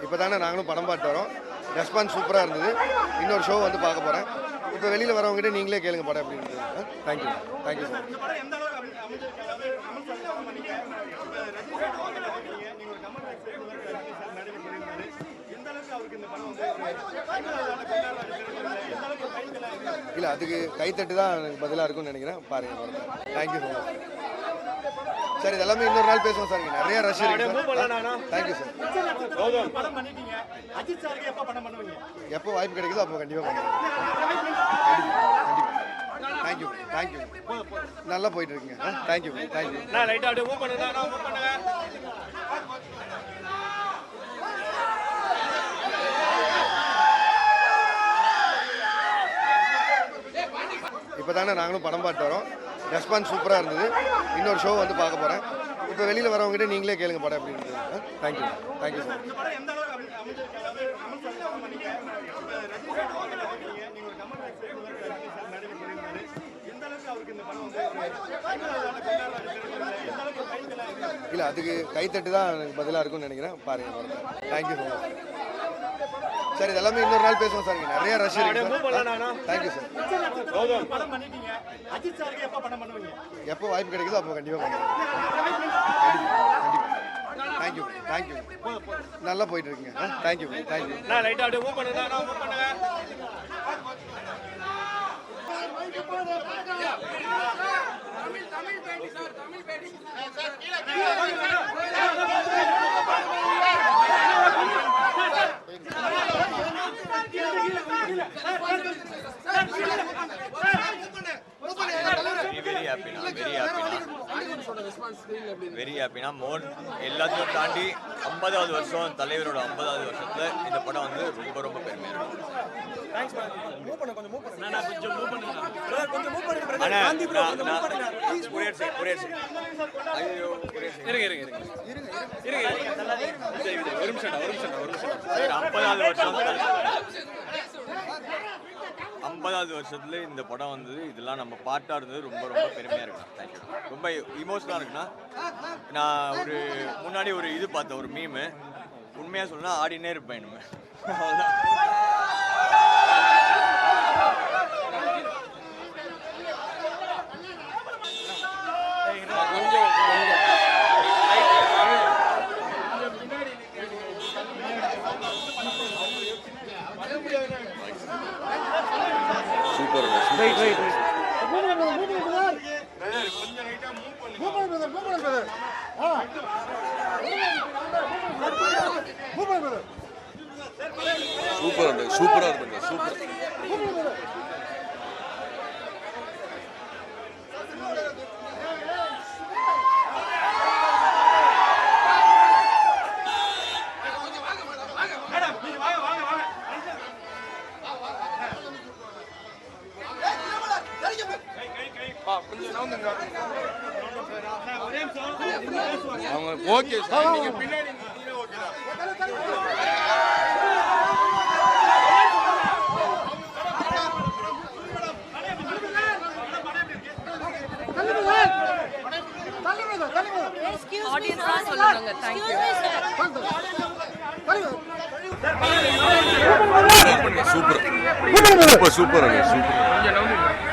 இப்போ தானே நாங்களும் படம் பார்த்து வரோம். ரெஸ்பான்ஸ் சூப்பராக இருந்தது. இன்னொரு ஷோ வந்து பார்க்க போகிறேன். இப்போ வெளியில் வரவங்ககிட்ட நீங்களே கேளுங்க படம் எப்படி இருந்தது. Thank you thank you sir. இல்லை அதுக்கு கைத்தட்டு தான் எனக்கு பதிலாக இருக்கும்னு நினைக்கிறேன். பாருங்கள் படத்தை. Thank you so much sir. இது எல்லாமே இன்னொரு நாள் பேசுவோம் சார். இங்கே நிறைய ரஷ் இருக்கு. Thank you sir. எப்போ வாய்ப்பு கிடைக்குதோ அப்போ கண்டிப்பாக பண்ணுவோம். Thank you thank you. நல்லா போயிட்டு இருக்குங்க. Thank you thank you. இப்போ தானே நாங்களும் படம் பார்த்து வரோம். ரெஸ்பான்ஸ் சூப்பராக இருந்தது. இன்னொரு ஷோ வந்து பார்க்க போகிறேன். இப்போ வெளியில் வரவங்ககிட்ட நீங்களே கேளுங்க படம் எப்படி இருந்தது. Thank you thank you sir. இல்லை அதுக்கு கைத்தட்டு தான் எனக்கு பதிலாக இருக்கும்னு நினைக்கிறேன். பாருங்கள் படத்தை. Thank you so much sir. இது எல்லாமே இன்னொரு நாள் பேசுவோம் சார். இங்கே நிறைய ரஷ் இருக்கு. Thank you sir. எப்போ வாய்ப்பு கிடைக்குதோ அப்போ கண்டிப்பாக பண்ணுவோம். Thank you thank you. நல்லா போயிட்டு இருக்குங்க. Thank you thank you. வெரி ஹாப்பினா மோர் எல்லாத்தையும் தாண்டி 50வது வருஷம் தலைவரோட 50வது வருஷத்துல இந்த படம் வந்து ரொம்ப ரொம்ப பெருமையா இருக்கும். ஐம்பதாவது வருஷத்துல இந்த படம் வந்து இதெல்லாம் நம்ம பாட்டா இருந்தது ரொம்ப ரொம்ப பெருமையா இருக்கு. தேங்க்யூ. ரொம்ப இமோஷனலா இருக்குன்னா நான் ஒரு முன்னாடி ஒரு இது பார்த்தேன், ஒரு மீமு. உண்மையா சொல்லணும்னா ஆடினே இருப்பேன் இனிமே. அவ்வளோதான். சூப்பர். சூப்பரா இருக்குங்க. சூப்பர். Okay sir. நீங்க பின்னாடி ஆடியன்ஸ் சொல்லுங்க. தேங்க்யூ. Super super super.